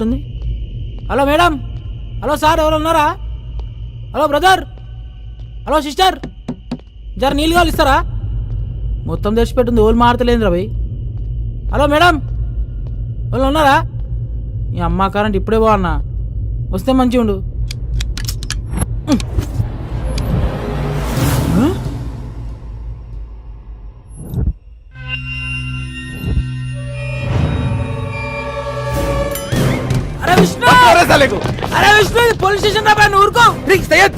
ఉంది. Hello madam, hello sir, ఎవరు ఉన్నారా? హలో బ్రదర్, హలో సిస్టర్, జర నీళ్ళు కావాలి ఇస్తారా? మొత్తం తెచ్చిపెట్టింది, ఓళ్ళు మాడతలేదు రవి. హలో మేడం, వాళ్ళు ఉన్నారా? ఈ అమ్మ కరెంట్ ఇప్పుడే బాగున్నా, వస్తే మంచిగా ఉండు. అరే విష్ణు, పోలీస్ స్టేషన్ రా, ఊరుకో.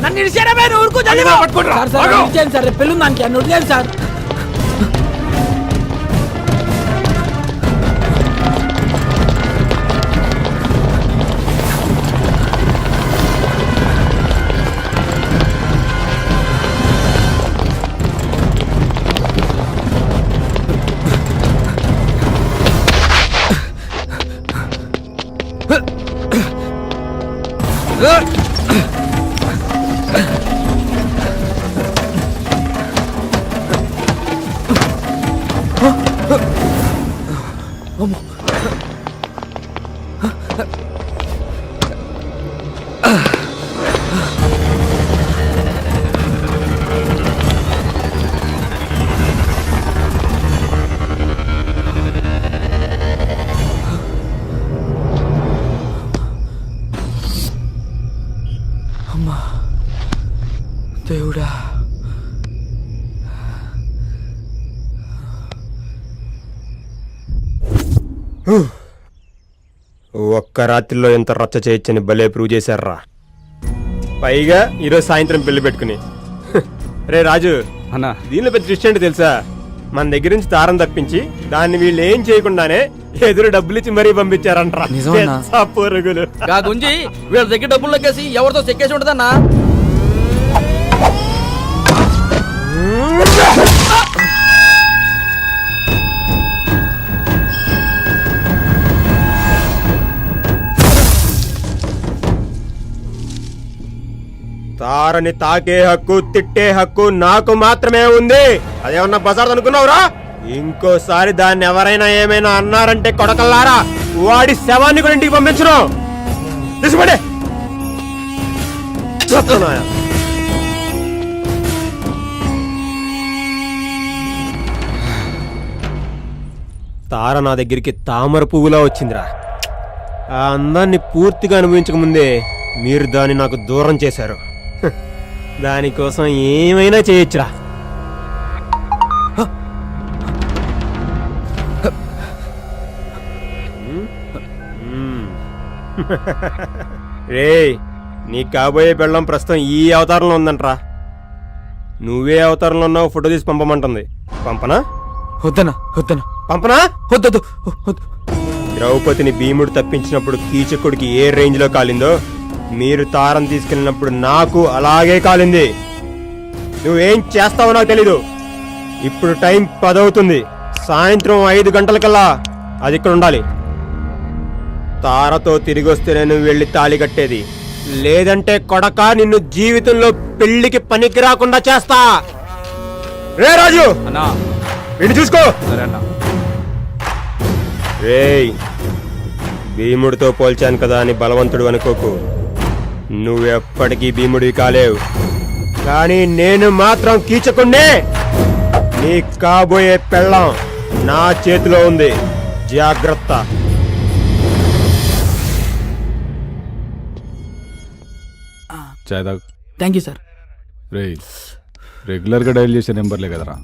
నన్ను ఇడిచారా, ఊరుకో. సార్ పెళ్ళుంది దానికి, అన్ను వదిలేదు సార్. అమ్మా దేవుడా, ఒక్క రాత్రిలో ఎంత రచ్చ చేయొచ్చని భలే ప్రూవ్ చేశారా. పైగా ఈరోజు సాయంత్రం పెళ్లి పెట్టుకుని. రే రాజు అన్నా, దీనిలో పెద్ద ట్విస్ట్ ఏంటి తెలుసా? మన దగ్గర నుంచి దారం తప్పించి దాన్ని వీళ్ళు ఏం చేయకుండానే ఎదురు డబ్బులు ఇచ్చి మరీ పంపించారంటారా పొరుగులు. గుంజి వీళ్ళ దగ్గర డబ్బులు లెక్కేసి ఎవరితో చెక్కేసి ఉంటుందన్నా. తారని తాకే హక్కు, తిట్టే హక్కు నాకు మాత్రమే ఉంది. అదేమన్నా బజార్ అనుకున్నావురా? ఇంకోసారి దాన్ని ఎవరైనా ఏమైనా అన్నారంటే కొడకల్లారా, వాడి శవాన్ని కూడా ఇంటికి పంపించను. తీసుకుపడే. తార నా దగ్గరికి తామర పువ్వులా వచ్చిందిరా. ఆ అందాన్ని పూర్తిగా అనుభవించక ముందే మీరు దాన్ని నాకు దూరం చేశారు. దానికోసం ఏమైనా చేయొచ్చురా. రే, నీ కాబోయే పెళ్ళం ప్రస్తుతం ఈ అవతారంలో ఉందంట్రా. నువ్వే అవతారంలో ఉన్నావు, ఫోటో తీసి పంపమంటుంది. పంపనా? వద్దనా వద్దనా పంపనా? వద్దొద్దు. ద్రౌపదిని భీముడు తప్పించినప్పుడు కీచకుడికి ఏ రేంజ్ లో కాలిందో, మీరు తారం తీసుకెళ్ళినప్పుడు నాకు అలాగే కాలింది. నువ్వేం చేస్తావో నాకు తెలీదు. ఇప్పుడు టైం 10 అవుతుంది. సాయంత్రం 5 గంటలకల్లా అది ఇక్కడ ఉండాలి. తారతో తిరిగి వస్తేనే నువ్వు వెళ్ళి తాళి కట్టేది, లేదంటే కొడక నిన్ను జీవితంలో పెళ్లికి పనికి రాకుండా చేస్తా. రే రాజు, వీడిని చూసుకో. రేయ్, భీముడితో పోల్చాను కదా అని బలవంతుడు అనుకోకు. నువ్వెప్పటికీ భీముడివి కాలేవు, కానీ నేను మాత్రం కీచకుండే. నీ కాబోయే పెళ్ళం నా చేతిలో ఉంది, జాగ్రత్త. Thank you sir. రే, రెగ్యులర్గా డైల్ చేసే నెంబర్లే కదరా,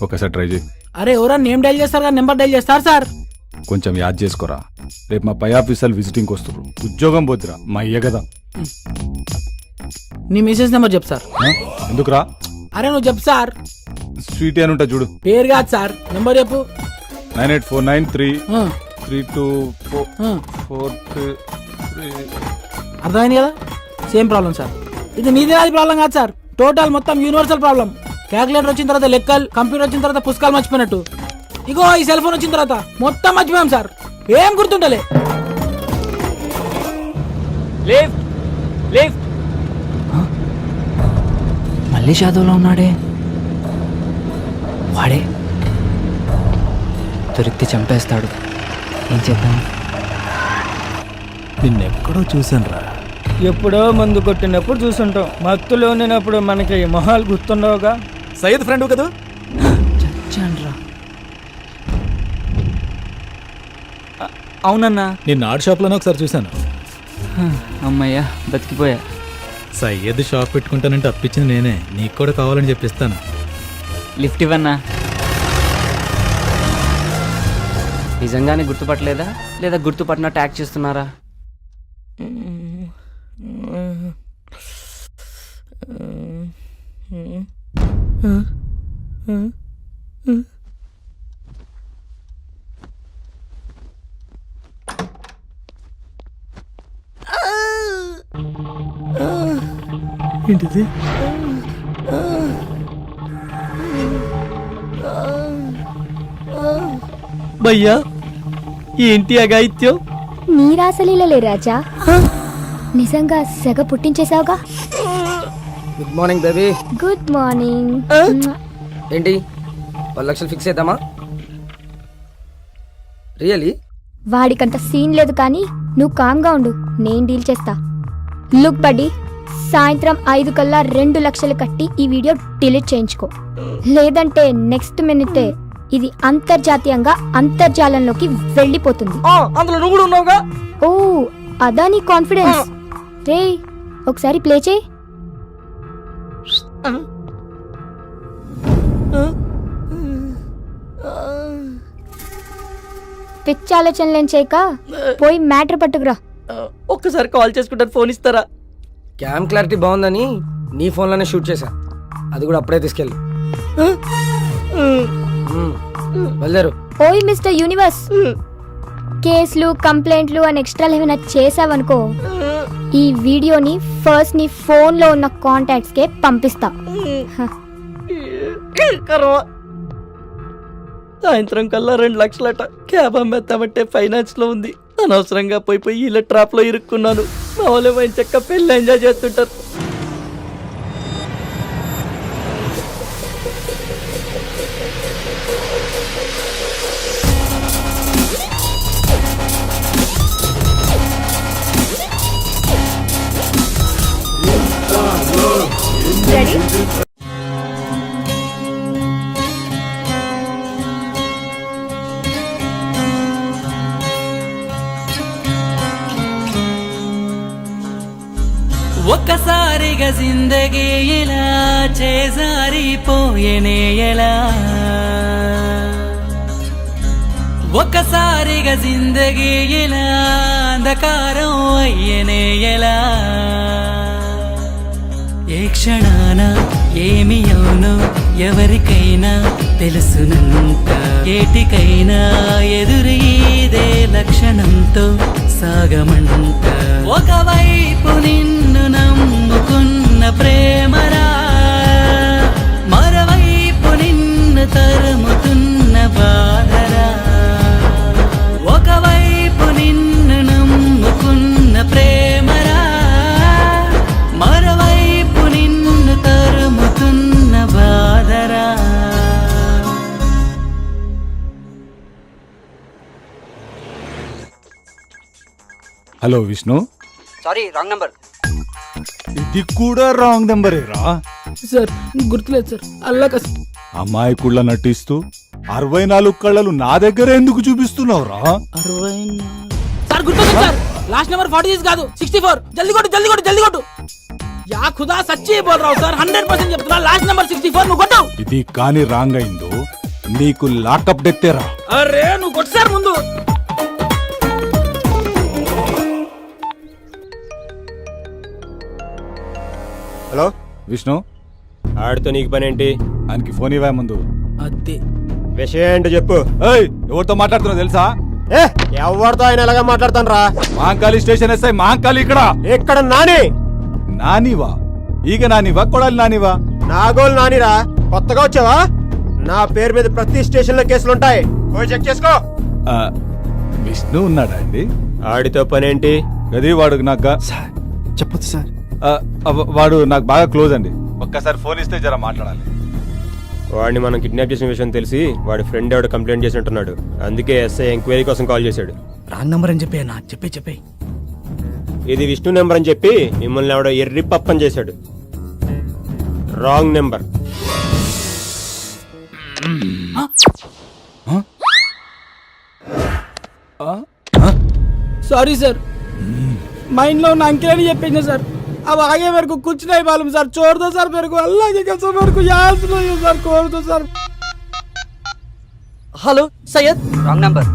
ఒకసారి ట్రై చేయి. అరే ఎవరా నేమ్ డైల్ చేస్తారు కదా, నెంబర్ డైల్ చేస్తారు సార్. కొంచెం యాద్ చేసుకోరా, రేపు మా పై ఆఫీసర్లు విజిటింగ్ వస్తారు. ఉద్యోగం పోతురా మా అయ్య కదా. నీ మెసేజ్ నెంబర్ చెప్పు సార్. ఎందుకురా? అరే నువ్వు చెప్పు సార్. స్వీట్ అని ఉంటా చూడు. పేరు కాదు సార్, నెంబర్ చెప్పు. 9849332443. అర్థమైంది కదా? Same problem sir. ఇది నీది నాది ప్రాబ్లం కాదు సార్, టోటల్ మొత్తం యూనివర్సల్ ప్రాబ్లం. క్యాల్కులేటర్ వచ్చిన తర్వాత లెక్కలు, కంప్యూటర్ వచ్చిన తర్వాత పుస్తకాలు మర్చిపోయినట్టు, ఇగో ఈ సెల్ ఫోన్ వచ్చిన తర్వాత మొత్తం మర్చిపోయాం సార్. ఏం గుర్తుంటలే. మళ్ళీ షాదోలో ఉన్నాడే. వాడే దొరికితే చంపేస్తాడు. ఏం చేద్దాం? నిన్నెక్కడో చూసానురా. ఎప్పుడో మందు కొట్టినప్పుడు చూసుంటాం, మత్తులో ఉన్నప్పుడు మనకి మొహాలు గుర్తుండవుగా. సయ్యద్ ఫ్రెండ్ కదా? చచ్చాన్రా. అవునన్నా. నిన్న ఆర్ట్ షాప్లోనే ఒకసారి చూశాను. అమ్మయ్యా బతికిపోయా. సయ్యద్ షాప్ పెట్టుకుంటానంటే అప్పించింది నేనే, నీకు కూడా కావాలని చెప్పిస్తాను. లిఫ్ట్ ఇవ్వన్నా. నిజంగానే గుర్తుపట్టలేదా లేదా గుర్తుపట్టినట్టు యాక్ట్ చేస్తున్నారా? ఏంటిది? భయ్యా ఏంటి అగాయిత్యం? నీ రాసలీలలే రాజా, నిజంగా సెగ పుట్టించేశావుగా. Good morning baby. Good morning. ఏంటి 10 లక్షలు ఫిక్స్ అవుతామా? రియలీ? వాడికంత సీన్ లేదు కానీ నువ్వు కామ్గా ఉండు, నేను డీల్ చేస్తా. లుక్ బడ్డీ, సాయంత్రం 5 కల్లా 2 లక్షలు కట్టి ఈ వీడియో డిలీట్ చేయించుకో, లేదంటే నెక్స్ట్ మినిటే ఇది అంతర్జాతీయంగా అంతర్జాలంలోకి వెళ్ళిపోతుంది. అందులో నువ్వు కూడా ఉన్నావుగా. ఓ అదా నీ కాన్ఫిడెన్స్? రే ఒకసారి ప్లే చేయి. పిచ్చి ఆలోచనలేం చేయక పోయి మ్యాటర్ పట్టుకురా. ఒక్కసారి కాల్ చేసుకుంటాను, ఫోన్ ఇస్తారా? క్యామ్ క్లారిటీ బాగుందని నీ ఫోన్లోనే షూట్ చేశా, అది కూడా అప్పుడే తీసుకెళ్ళి వెళ్ళారు. ఓయ్ మిస్టర్ యూనివర్స్, కేసులు కంప్లైంట్లు అని ఎక్స్ట్రా ఏమైనా చేసావనుకో, ఈ వీడియోని ఫస్ట్ నీ ఫోన్ లో ఉన్న కాంటాక్ట్స్ కే పంపిస్తా. సాయంత్రం కల్లా 2 లక్షలట. క్యాబ్ అమ్మేస్తామంటే ఫైనాన్స్ లో ఉంది. అనవసరంగా పోయి ఇలా ట్రాప్ లో ఇరుక్కున్నాను. మా వాళ్ళు మంచి చెక్క పెళ్ళి ఎంజాయ్ చేస్తుంటారు. ఒక్కసారిగా జిందగీ ఇలా చేజారిపోయేనే ఎలా, ఒక్కసారిగా జిందగీ ఇలా అంధకారం అయ్యేనే ఎలా, ఏ క్షణాన ఏమి అవునో ఎవరికైనా తెలుసునంత, ఏటికైనా ఎదురీదే లక్షణంతో సాగమంట. ఒకవైపు నిన్ను నమ్ముకున్న ప్రేమరా, మరోవైపు నిన్ను తరుముతున్న బాధరా. ఒకవైపు నిన్ను నమ్ముకున్న ప్రేమరా, మరోవైపు నిన్ను తరుముతున్న బాధరా. Hello Vishnu. Sorry wrong number. ఇది కూడా రాంగ్ నెంబరేరా? సార్ గుర్తులేదు సార్, అల్లాకస్. అమాయకుళ్ళ నటిస్తూ 64 కళ్ళలు నా దగ్గర ఎందుకు చూపిస్తున్నావురా? 60 సార్ గుర్తుంది సార్. లాస్ట్ నెంబర్ 46 కాదు 64. జల్దీ కొట్టు జల్దీ కొట్టు జల్దీ కొట్టు. యా ఖుదా సచ్చి బోల్ రావు సార్, 100% చెప్తున్నా. లాస్ట్ నెంబర్ 64 నువ్వు కొట్టు. ఇది కానీ రాంగ్ అయిందో నీకు లాకప్ డెత్తేరా. అరే నువ్వు కొట్టు సార్ ముందు. హలో విష్ణు, ఆడితో నీకు పని ఏంటి? ఆయనకి ఫోన్ ఇవ్వా ముందు. అదే విషయం ఏంటో చెప్పు. ఏయ్, ఎవరితో మాట్లాడుతున్నావు తెలుసా? ఏ ఎవరితో ఆయన ఎలాగా మాట్లాడతాను రా? మహంకాళి స్టేషన్ ఎస్ఐ మహంకాళి ఇక్కడ. ఇక్కడ నాని. నానివా? ఈగ నానివా కొడాలి నానివా? నాగోలు నానిరా, కొత్తగా వచ్చావా? నా పేరు మీద ప్రతి స్టేషన్ లో కేసులుంటాయి, పోయి చెక్ చేసుకో. ఆ, విష్ణు ఉన్నాడా అండి? ఆడితో పనేంటి? గది వాడు నాకు చెప్పొచ్చు సార్. వాడు నాకు బాగా క్లోజ్ అండి. ఒక్కసారి ఫోన్ ఇస్తే జర మాట్లాడాలి. వాడిని మనం కిడ్నాప్ చేసిన విషయం తెలిసి వాడి ఫ్రెండ్ ఎవడు కంప్లైంట్ చేసినట్టున్నాడు. అందుకే ఎస్ఐ ఎంక్వైరీ కోసం కాల్ చేశాడు. రాంగ్ నంబర్ అని చెప్పే నా చెప్పే ఇది విష్ణు నెంబర్ అని చెప్పి మిమ్మల్ని ఎవడో ఎర్రి పప్పని చేశాడు. Wrong number. సారీ సార్, మైండ్లో ఉన్న అంకెల్ అని చెప్పింది సార్. अब आगे मेरे को कुछ नहीं मालूम सर, छोड़ दो सर मेरे को, अल्लाह की कसम मेरे को याद नहीं है सर, छोड़ दो sir. Hello Syed. Wrong number.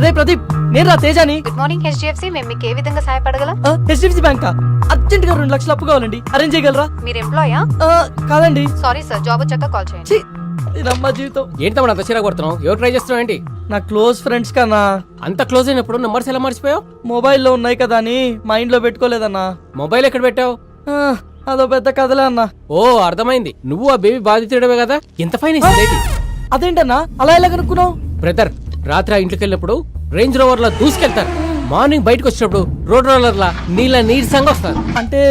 రే ప్రదీప్, నేను రా తేజాని. గుడ్ మార్నింగ్ హెచ్డిఎఫ్సి, మేము మీకు ఏ విధంగా సహాయపడగలం? హెచ్డిఎఫ్సి బ్యాంక్ అర్జెంట్ గా 2 లక్షలు అప్పు కావాలండి, అరేంజ్ చేయగలరా? మీరు ఎంప్లాయా? కాదండి. సారీ సార్, జాబ్ వచ్చాక కాల్ చేయండి. ఛీ, ఇదమ్మా జీవితం. ఏంటి తమ్ముడు అంత చిరాకు కొడుతున్నావు? ఎవరు ట్రై చేస్తున్నావు ఏంటి? నా క్లోజ్ ఫ్రెండ్స్ కన్నా. అంత క్లోజ్ అయినప్పుడు నెంబర్స్ ఎలా మర్చిపోయావు? మొబైల్లో ఉన్నాయి కదా అని మైండ్ లో పెట్టుకోలేదన్నా. మొబైల్ ఎక్కడ పెట్టావు? అదో పెద్ద కథలే అన్నా. ఓ అర్థమైంది, నువ్వు ఆ బేబీ బాధితుడవే కదా. ఎంత ఫైన్ ఇస్తుంది? అదేంటన్నా అలా ఎలా కనుక్కున్నావు? బ్రదర్, రాత్రి ఆ ఇంటికి వెళ్ళినప్పుడు రేంజ్ రోవర్ లా దూసుకెళ్తారు, మార్నింగ్ బయటకు వచ్చినప్పుడు రోడ్ రోలర్ లా నీరసంగా వస్తారు. అంటే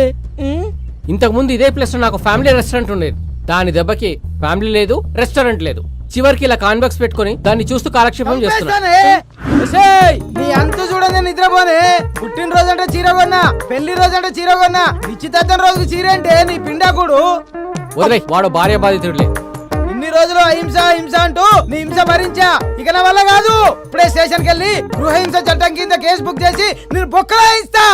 ఇంతకు ముందు ఇదే ప్లేస్ లో నాకు ఫ్యామిలీ రెస్టారెంట్ ఉండేది. దాని దెబ్బకి ఫ్యామిలీ లేదు, రెస్టారెంట్ లేదు. చివరికి ఇలా కాన్బాక్స్ పెట్టుకుని దాన్ని చూస్తూ కాలక్షేపం చేస్తున్నాను. నీ అంత చూడని నిద్రపోనే. పుట్టినరోజు అంటే చీర కొన్నా, పెళ్లి రోజు అంటే చీర కొన్నా, నిశ్చితార్థం రోజుకి చీర అంటే నీ పిండాకుడు. వదిలే, వాడు భార్య బాధితుడులే. ఇన్ని రోజులు అహింస హింస అంటూ నీ హింస భరించా, ఇక నా వల్ల కాదు. ఇప్పుడే స్టేషన్ కెళ్ళి గృహహింస చట్టం కింద కేసు బుక్ చేసి నేను బొక్కలా ఇస్తా.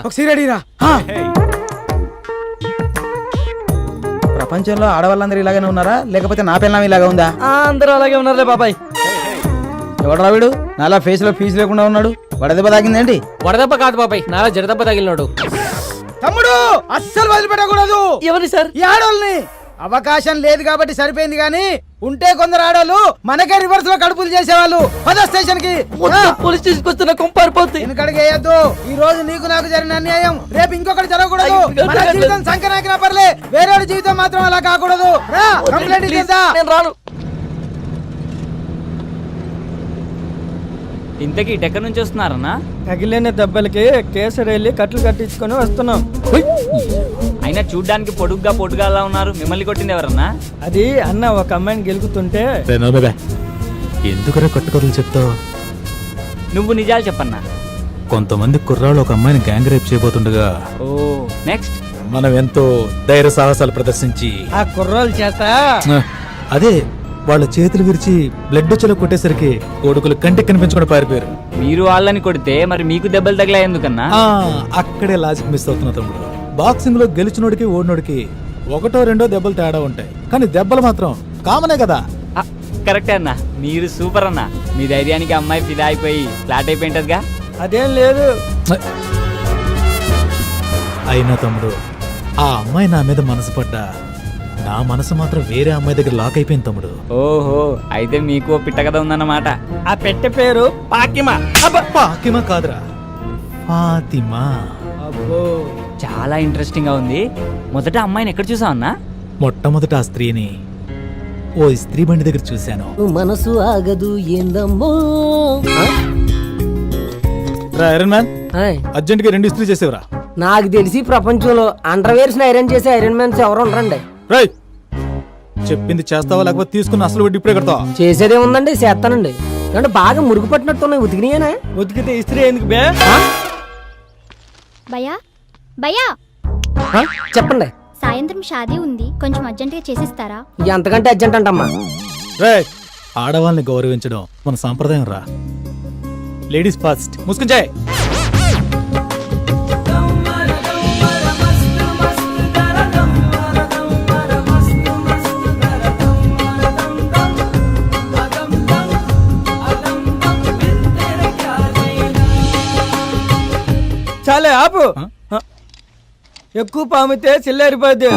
ఒక సీరడీరా. ప్రపంచంలో ఆడవాళ్ళందరూ ఇలాగనే ఉన్నారా, లేకపోతే నా పిల్లం ఇలాగా ఉందా? అందరూ అలాగే ఉన్నారులే బాబాయ్. ఎవడరా వీడు నాలా ఫేస్ లో ఫీజు లేకుండా ఉన్నాడు? వడదెబ్బ తాగిందేంటి? వడదెబ్బ కాదు బాబాయ్, నాలా జడదెబ్బ తగిలినాడు. తమ్ముడు అస్సలు వదిలిపెట్టకూడదు. ఎవరి సార్? ఈ ఆడోళ్ళని. అవకాశం లేదు కాబట్టి సరిపోయింది, గానీ ఉంటే కొందరు ఆడోళ్ళు మనకే రివర్స్ లో కడుపులు చేసేవాళ్ళు. పద స్టేషన్ కి. పోలీస్ స్టేషన్ వస్తున్న కొంపారిపోతుంది. వెనకడిగేయద్దు. ఈ రోజు నీకు నాకు జరిగిన అన్యాయం రేపు ఇంకొకటి జరగకూడదు. మన జీవితం సంకనాకినా పర్లే, వేరే జీవితం మాత్రం అలా కాకూడదు. రా, కంప్లైంట్ ఇచ్చేద్దా. నేను రాను. ఇంతకీ ఎక్కడి నుంచి వస్తున్నారన్నా? తగిలిన దెబ్బలకి కేసరి వెళ్ళి కట్లు కట్టించుకొని వస్తున్నాం. అయినా చూడ్డానికి పొడుగ్గా అలా ఉన్నారు, మిమ్మల్ని కొట్టింది ఎవరన్నా? అది అన్న ఒక అమ్మాయిని గెలుకుతుంటే. ఎందుకురా కట్టుకథలు చెప్తావు? నువ్వు నిజాలు చెప్పన్నా. కొంతమంది కుర్రాళ్ళు ఒక అమ్మాయిని గ్యాంగ్ రేప్ చేయబోతుండగా ఓ నెక్స్ట్ మనం ఎంతో ధైర్య సాహసాలు ప్రదర్శించి ఆ కుర్రాళ్ళ చేత అదే వాళ్ళ చేతులు విరిచి బ్లడ్ వచ్చేలా కొట్టేసరికి కొడుకులు కంటికి కనిపించకుండా పారిపోయారు. మీరు వాళ్ళని కొడితే మరి మీకు దెబ్బలు తగిలా ఎందుకన్నా? అక్కడే లాజిక్ మిస్ అవుతున్నా తమ్ముడు. బాక్సింగ్ లో గెలిచినోడికి ఓడినోడికి 1-2 దెబ్బలు తేడా ఉంటాయి, కానీ దెబ్బలు మాత్రం కామనే కదా. కరెక్టే అన్నా, మీరు సూపర్ అన్నా. మీ ధైర్యానికి అమ్మాయి ఫిదా అయిపోయి ఫ్లాట్ అయిపోయింటదిగా. అదేం లేదు. అయినా తమ్ముడు, ఆ అమ్మాయి నా మీద మనసు పడ్డా, నా మనసు మాత్రం వేరే అమ్మాయి దగ్గర లాక్ అయిపోయింది తమ్ముడు. ఓహో, అయితే మీకు పిట్ట కథ ఉందన్నమాట. ఆ పెట్టె పేరు పాకిమా. పాకిమా కాదురా, ఫాతిమా. అబ్బో, చాలా ఇంట్రెస్టింగ్ గా ఉంది. మొదట అమ్మాయిని ఎక్కడ చూసావు అన్నా? మొట్టమొదట ఆ స్త్రీని ఓ స్త్రీ బండి దగ్గర చూశాను. మనసు ఆగదు ఏందమ్మో. ఐరన్ మ్యాన్, అర్జెంట్ గా 2 ఇస్త్రీ చేసేవరా. నాకు తెలిసి ప్రపంచంలో అండర్వేర్స్ ఐరన్ చేసే ఐరన్ మ్యాన్స్ ఎవరు ఉండరండి. రై, చెప్పింది చేస్తావా లేకపోతే తీసుకుని అసలు వడ్డీ ఇప్పుడే కడతావా? చేసేదే ఉందండి, చేస్తానండి. అంటే బాగా మురుగు పట్టినట్టున్నాయి, ఉతికినాయనా? ఉతికితే ఇస్త్రీ ఎందుకు బే? భయ్యా భయ్యా, చెప్పండి. సాయంత్రం షాదీ ఉంది, కొంచెం అర్జెంటుగా చేసిస్తారా? ఎంతకంటే అర్జెంట్ అంటమ్మా. రే, ఆడవాళ్ళని గౌరవించడం మన సాంప్రదాయం రా. Ladies first. ముసుకుంచాయ్. చాలే ఆపు. ఎక్కువ పామితే చిల్లేరిపోద్ది.